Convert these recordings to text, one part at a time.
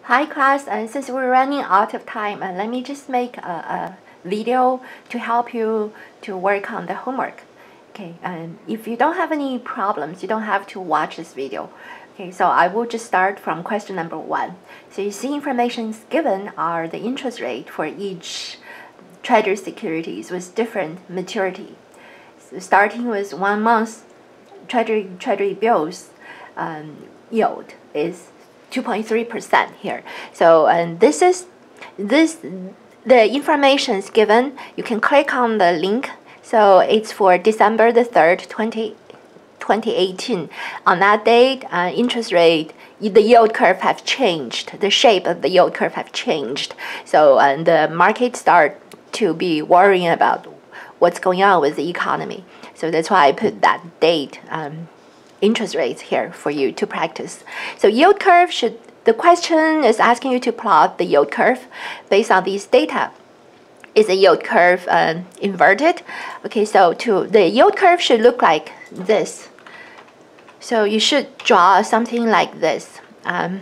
Hi class, and since we're running out of time, let me just make a video to help you to work on the homework. Okay, and if you don't have any problems, you don't have to watch this video. Okay, so I will just start from question number 1. So you see informations given are the interest rate for each treasury securities with different maturity. So starting with 1 month treasury bills yield is 2.3% here. So and the information is given. You can click on the link. So it's for December the 3rd, 2018. On that date, interest rate, the yield curve have changed. The shape of the yield curve have changed. So and the market start to be worrying about what's going on with the economy. So that's why I put that date. Interest rates here for you to practice. So yield curve the question is asking you to plot the yield curve based on these data. Is the yield curve inverted? Okay, so the yield curve should look like this. So you should draw something like this. So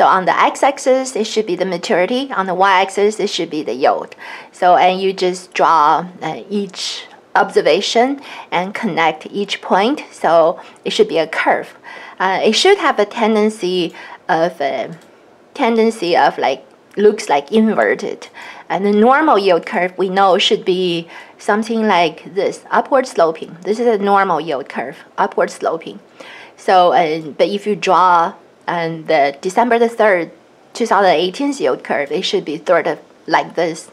on the x-axis, it should be the maturity. On the y-axis, it should be the yield. So and you just draw each observation and connect each point, so it should be a curve. It should have a tendency of like looks like inverted, and the normal yield curve we know should be something like this, upward sloping. This is a normal yield curve, upward sloping. So but if you draw the December the 3rd 2018 yield curve, it should be sort of like this,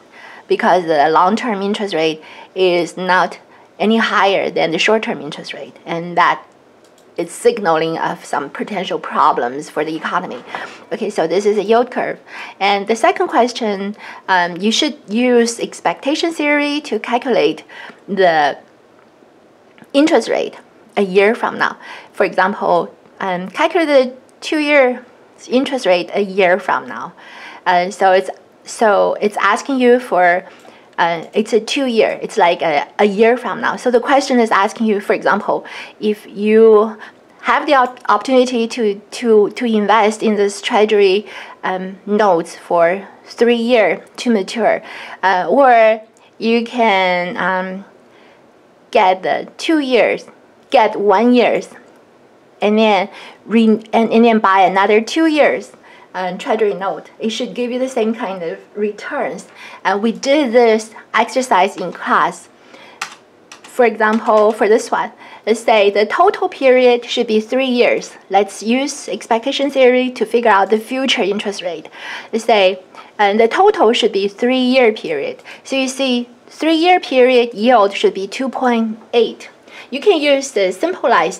because the long-term interest rate is not any higher than the short-term interest rate, and that is signaling of some potential problems for the economy. Okay, so this is a yield curve. And the second question, you should use expectation theory to calculate the interest rate a year from now. For example, calculate the 2-year interest rate a year from now. So it's asking you for, it's a 2-year, it's like a year from now. So the question is asking you, for example, if you have the opportunity to invest in this treasury notes for 3 years to mature, or you can get the 2 years, get 1 year, and then buy another 2 years treasury note. It should give you the same kind of returns. And we did this exercise in class. For example, for this one, let's say the total period should be 3 years. Let's use expectation theory to figure out the future interest rate. Let's say the total should be 3-year period. So you see 3-year period yield should be 2.8. You can use the simplified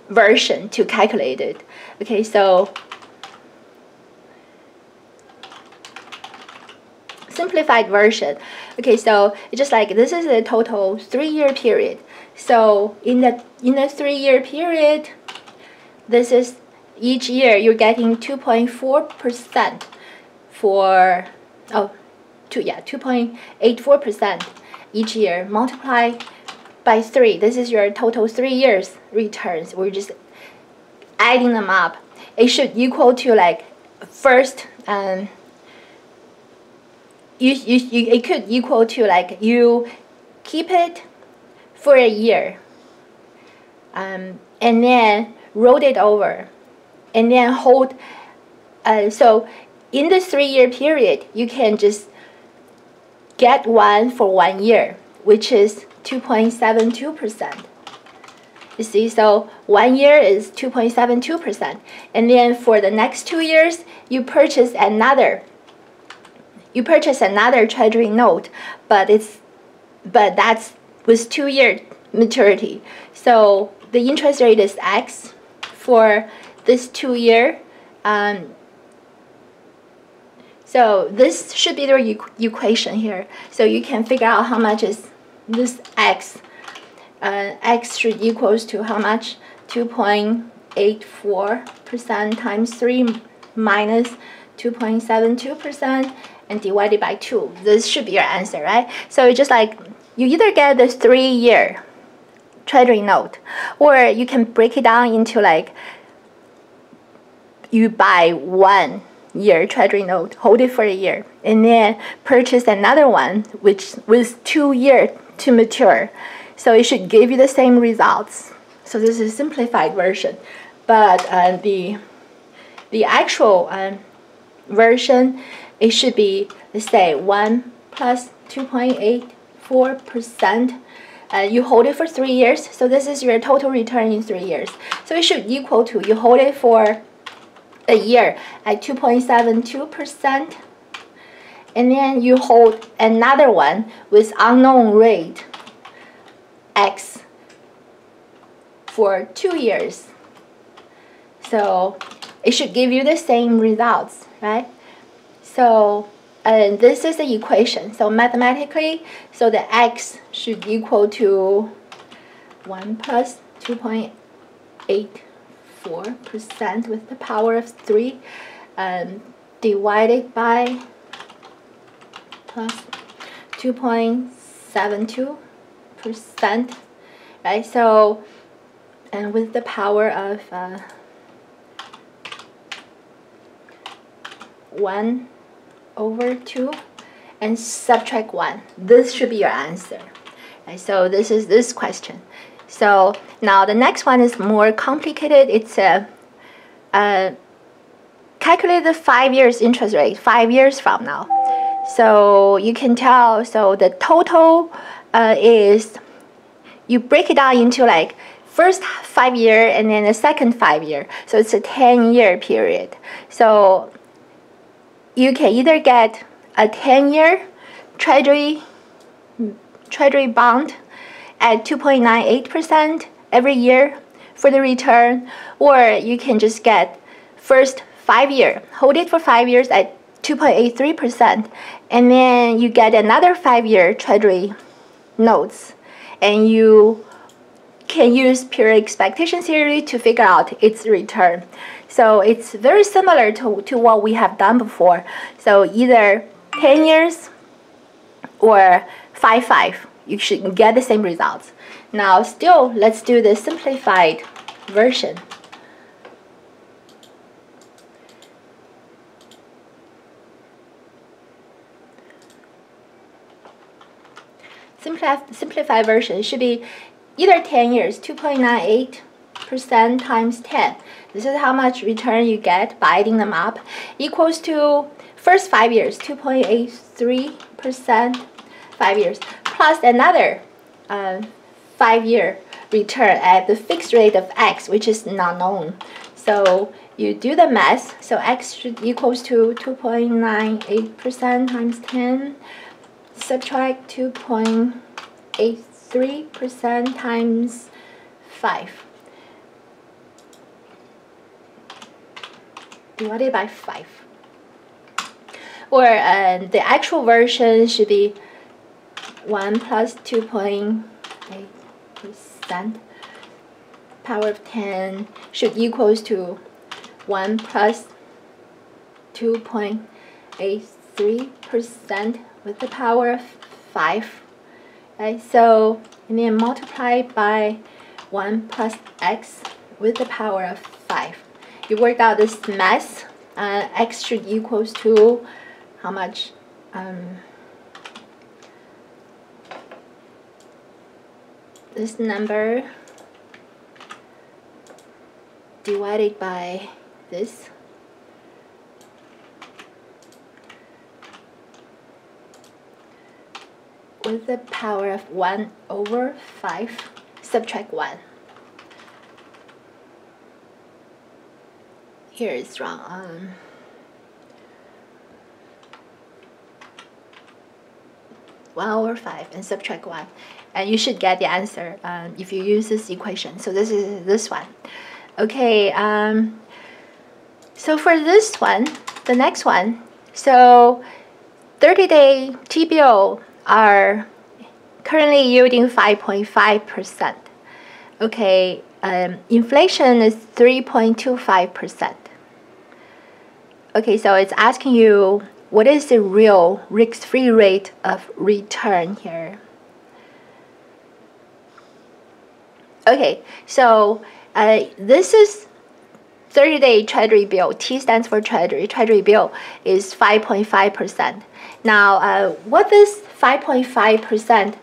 version to calculate it. Okay, so simplified version. Okay, so it's just like this is the total 3-year period. So in the 3-year period, this is each year you're getting 2.4% for 2.84% each year. Multiply by 3. This is your total 3 years returns. We're just adding them up. It should equal to like first it could equal to like you keep it for a year, and then roll it over, and then hold. So in this 3-year period, you can just get one for 1 year, which is 2.72%. You see, so 1 year is 2.72%, and then for the next 2 years, you purchase another treasury note, but that's with 2-year maturity. So the interest rate is X for this 2-year. So this should be the equation here. So you can figure out how much is this X. X should equals to how much? 2.84% times 3 minus 2.72%. and divided by 2. This should be your answer, right? So it's just like you either get this 3-year treasury note, or you can break it down into like you buy 1 year treasury note, hold it for a year, and then purchase another one which with 2 years to mature. So it should give you the same results. So this is a simplified version, but the actual version, it should be, let's say 1 plus 2.84%. You hold it for 3 years, so this is your total return in 3 years. So it should equal to, you hold it for a year at 2.72%, and then you hold another one with unknown rate X for 2 years. So it should give you the same results, right? So this is the equation. So mathematically, so the X should equal to 1 plus 2.84% with the power of 3 divided by plus 2.72%, right? So, and with the power of 1 over 2 and subtract 1. This should be your answer. Right? So this is this question. So now the next one is more complicated. It's calculate the 5 years interest rate 5 years from now. So you can tell, so the total is, you break it down into like first 5 year and then the second 5 year. So it's a 10-year period. So you can either get a 10-year treasury bond at 2.98% every year for the return, or you can just get first 5 year, hold it for 5 years at 2.83%, and then you get another 5-year treasury notes, and you can use pure expectation theory to figure out its return. So it's very similar to what we have done before. So either 10 years or 5-5, you should get the same results. Now still, let's do the simplified version. Simplified version should be either 10 years, 2.98% times 10. This is how much return you get by adding them up, equals to first 5 years, 2.83%, 5 years, plus another 5-year return at the fixed rate of X, which is not known. So you do the math, so X should equals to 2.98% times 10, subtract 2.83% times 5 divided by 5. Or the actual version should be 1 plus 2.8%, power of 10 should equals to 1 plus 2.83% with the power of 5. Right? So, and then multiply by 1 plus X with the power of 5. You work out this math. X should equals to how much? This number divided by this. With the power of 1 over 5, subtract 1. Here is wrong. 1 over 5 and subtract 1. And you should get the answer if you use this equation. So this is this one. Okay, so for this one, the next one, so 30-day T-bill are currently yielding 5.5%. Okay, inflation is 3.25%. Okay, so it's asking you what is the real risk-free rate of return here. Okay, so this is 30-day Treasury bill, T stands for Treasury bill, is 5.5%. Now, what this 5.5%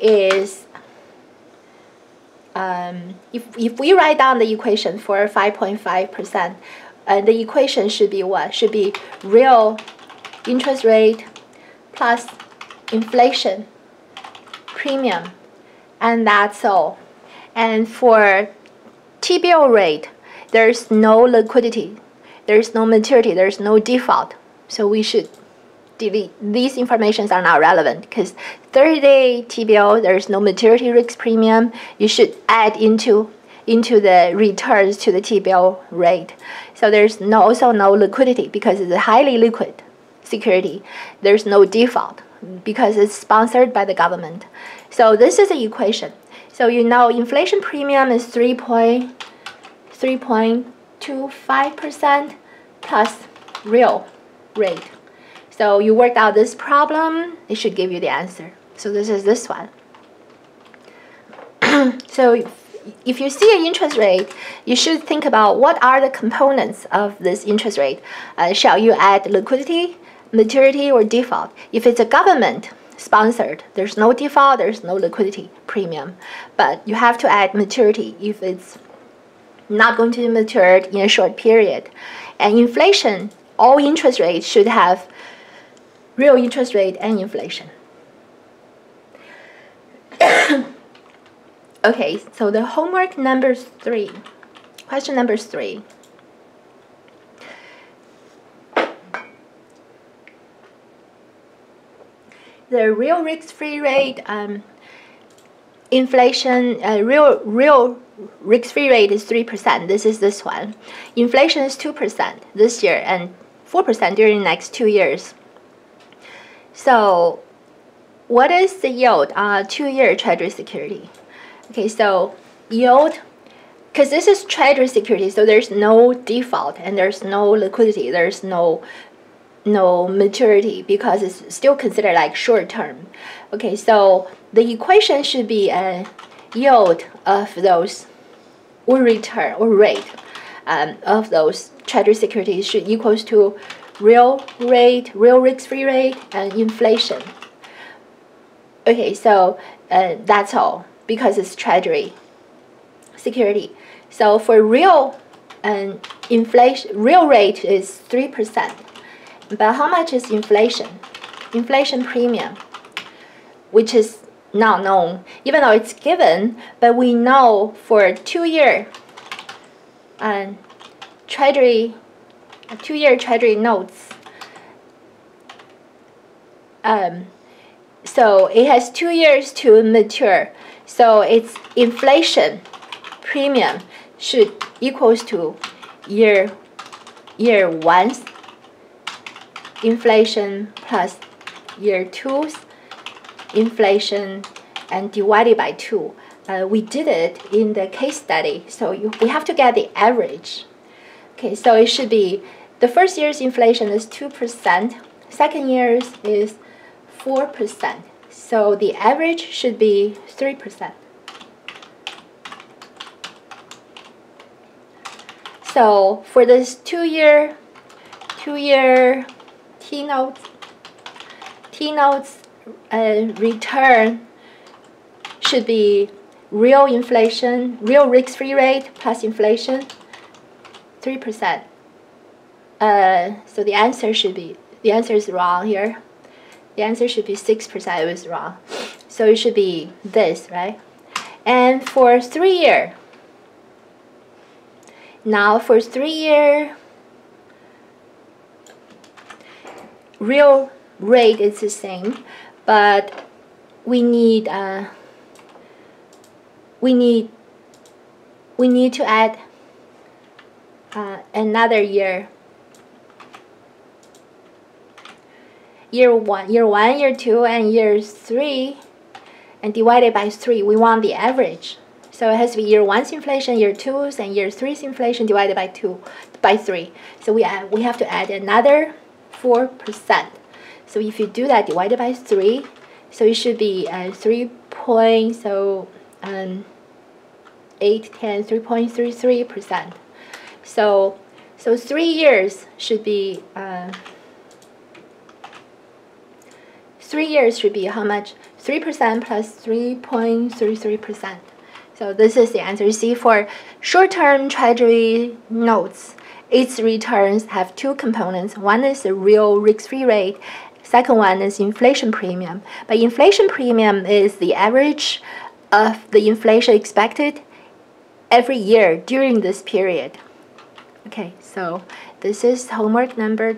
is, if we write down the equation for 5.5%, the equation should be what? Should be real interest rate plus inflation premium, and that's all. And for T-bill rate, there's no liquidity, there's no maturity, there's no default. So we should delete. These informations are not relevant because 30-day T-bill, there's no maturity risk premium. You should add into the returns to the T-bill rate. So there's also no liquidity because it's a highly liquid security. There's no default because it's sponsored by the government. So this is the equation. So you know inflation premium is 3.25% plus real rate. So you work out this problem, it should give you the answer. So this is this one. So if you see an interest rate, you should think about what are the components of this interest rate. Shall you add liquidity, maturity, or default? If it's a government sponsored, there's no default, there's no liquidity premium. But you have to add maturity if it's not going to be matured in a short period. And inflation, all interest rates should have real interest rate and inflation. Okay, so the homework number 3, question number 3. The real risk-free rate, inflation, real risk-free rate is 3%. This is this one. Inflation is 2% this year and 4% during the next 2 years. So what is the yield on a 2-year Treasury security? Okay, so yield, because this is Treasury security, so there's no default and there's no liquidity, there's no maturity because it's still considered like short term. Okay, so the equation should be a yield of those, or return or rate of those Treasury securities should equals to real rate, real risk-free rate, and inflation. Okay, so that's all because it's Treasury security. So for real inflation, real rate is 3%. But how much is inflation? Inflation premium, which is not known, even though it's given, but we know for 2-year Treasury, 2-year Treasury notes. So it has 2 years to mature. So its inflation premium should equals to year 1's inflation plus year 2's inflation and divided by 2. We did it in the case study, so we have to get the average. Okay, so it should be the first year's inflation is 2%, second year's is 4%. So the average should be 3%. So for this 2-year T-notes return should be real inflation, real risk-free rate plus inflation, 3%. So the answer should be, the answer is wrong here. The answer should be 6%. It was wrong. So it should be this, right? And for 3-year, now for 3-year, real rate is the same, but we need to add another year. Year 1, year 2, and year 3, and divided by 3. We want the average. So it has to be year 1's inflation, year 2's, and year 3's inflation divided by 3. So we have to add another 4%. So if you do that divided by 3, so it should be 3 point, so 8, 10, 3.33%. So 3 years should be 3 years should be how much? 3% plus 3.33%. So this is the answer. You see, for short-term Treasury notes, its returns have two components. One is the real risk-free rate. Second one is inflation premium. But inflation premium is the average of the inflation expected every year during this period. Okay, so this is homework number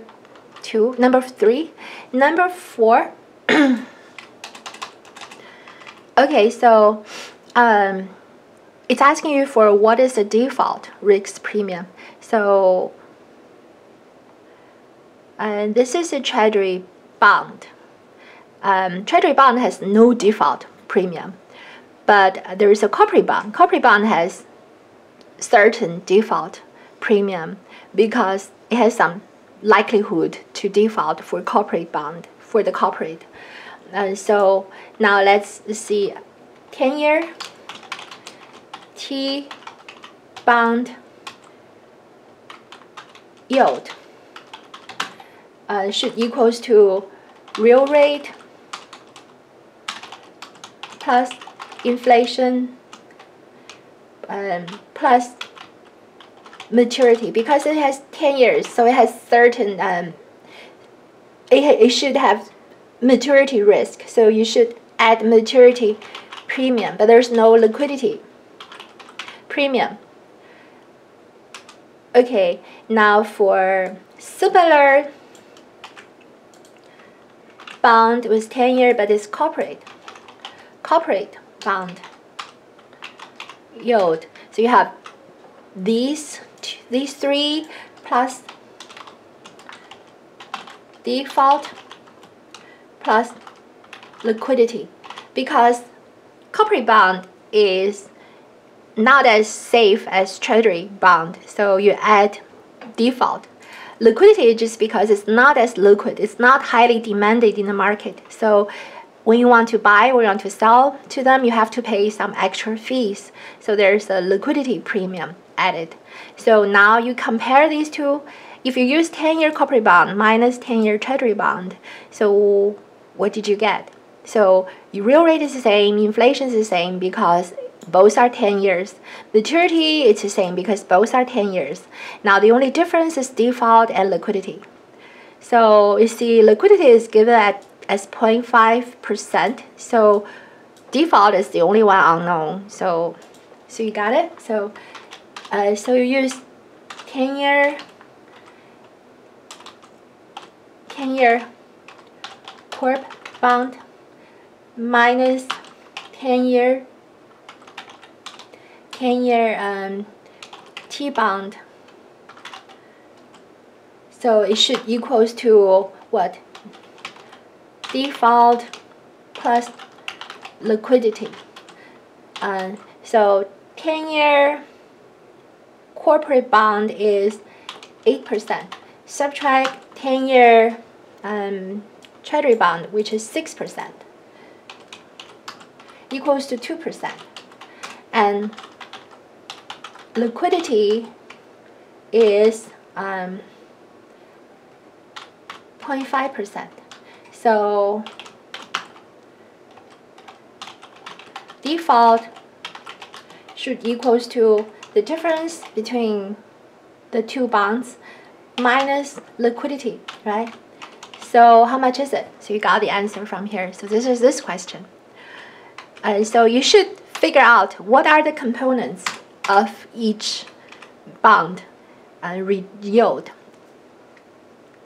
3. Number 4. Okay, so it's asking you for what is the default risk premium. So this is a Treasury bond. Treasury bond has no default premium, but there is a corporate bond. Corporate bond has certain default premium because it has some likelihood to default for corporate bond, for the corporate. So now let's see, 10-year T bond yield should equals to real rate plus inflation plus maturity, because it has 10 years, so it has certain it should have maturity risk, so you should add maturity premium, but there's no liquidity premium. Okay, now for similar bond with 10-year, but it's corporate bond yield. So you have these 3 plus default plus liquidity, because corporate bond is not as safe as Treasury bond, so you add default. Liquidity just because it's not as liquid, it's not highly demanded in the market. So when you want to buy or you want to sell to them, you have to pay some extra fees. So there's a liquidity premium added. So now you compare these two. If you use 10-year corporate bond minus 10-year Treasury bond, so what did you get? So your real rate is the same, inflation is the same because both are 10 years. Maturity is the same because both are 10 years. Now the only difference is default and liquidity. So you see, liquidity is given as 0.5%. So default is the only one unknown. So you got it. So you use 10-year corp bond minus 10-year T bond. So it should equals to what? Default plus liquidity. So 10-year corporate bond is 8%. Subtract 10-year Treasury bond, which is 6%, equals to 2%. And liquidity is 0.5%. So default should equals to the difference between the two bonds minus liquidity, right? So how much is it? So you got the answer from here. So this is this question. So you should figure out what are the components of each bond yield.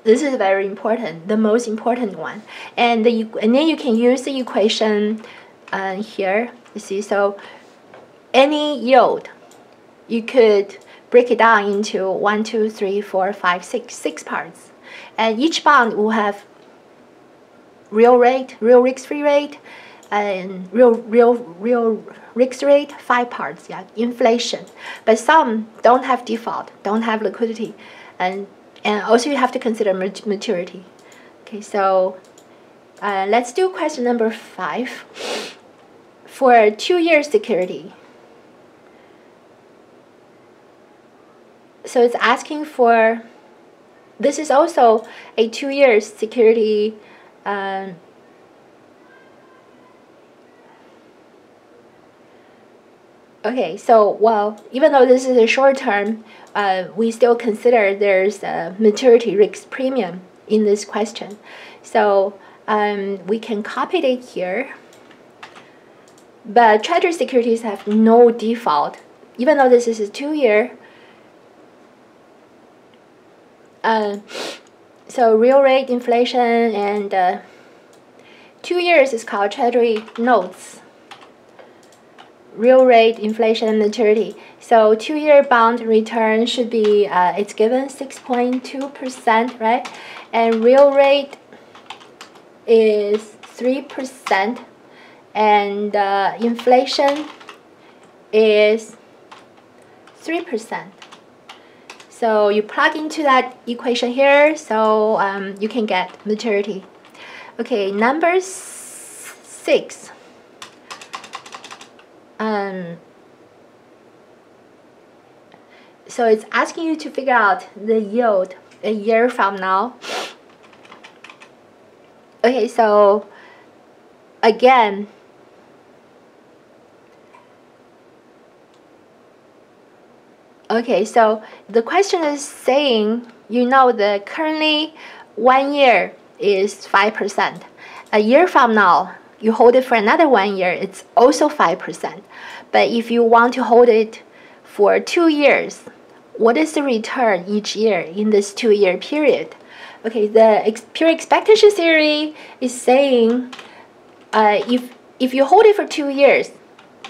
This is very important, the most important one. And then you can use the equation here. You see, so any yield, you could break it down into 1, 2, 3, 4, 5, 6 parts. And each bond will have real rate, real risk-free rate, and real risk rate, 5 parts, yeah, inflation. But some don't have default, don't have liquidity, and also you have to consider maturity. Okay, so let's do question number 5. For 2-year security, So it's asking for, this is also a 2-year security. Okay, so well, even though this is a short term, we still consider there's a maturity risk premium in this question. So we can copy it here. But Treasury securities have no default, even though this is a 2-year. So real rate inflation and 2 years is called Treasury notes. Real rate inflation and maturity. So 2-year bond return should be it's given 6.2%, right? And real rate is 3%, and inflation is 3%. So you plug into that equation here, so you can get maturity. Okay, number 6. So it's asking you to figure out the yield a year from now. Okay, so again, okay, so the question is saying, you know, the currently 1 year is 5%. A year from now, you hold it for another 1 year, it's also 5%. But if you want to hold it for 2 years, what is the return each year in this 2-year period? Okay, the pure expectation theory is saying if you hold it for 2 years,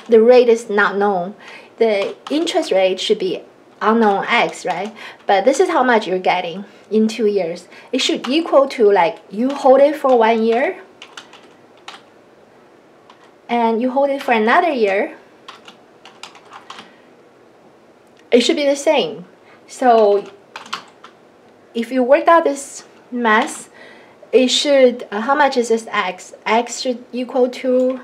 the rate is not known. The interest rate should be unknown x, right? But this is how much you're getting in 2 years. It should equal to, like, you hold it for 1 year and you hold it for another year. It should be the same. So if you work out this math, it should, how much is this x? X should equal to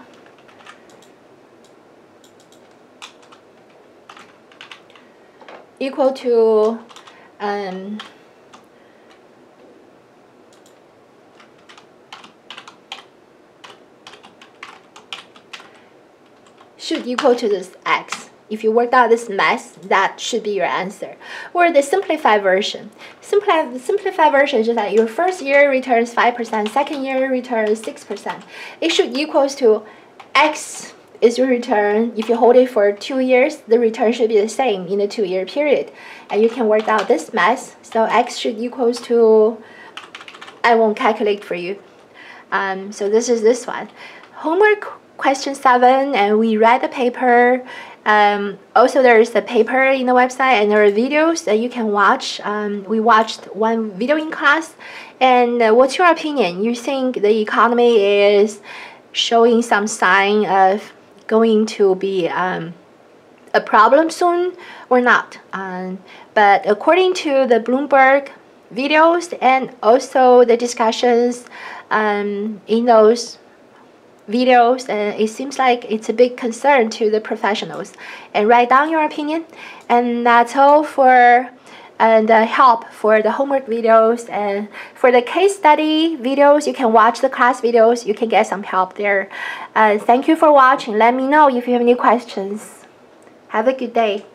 should equal to this x. If you worked out this math, that should be your answer. Or the simplified version. The simplified version is just that your first year returns 5%, second year returns 6%. It should equals to x is your return. If you hold it for 2 years, the return should be the same in a 2-year period. And you can work out this math. So x should equals to, I won't calculate for you. So this is this one. Homework question 7, and we read the paper. Also, there is a paper in the website, and there are videos that you can watch. We watched one video in class. And what's your opinion? You think the economy is showing some sign of going to be a problem soon or not? But according to the Bloomberg videos and also the discussions in those videos, it seems like it's a big concern to the professionals. And write down your opinion. And that's all for the help for the homework videos. And for the case study videos, you can watch the class videos. You can get some help there. Thank you for watching. Let me know if you have any questions. Have a good day.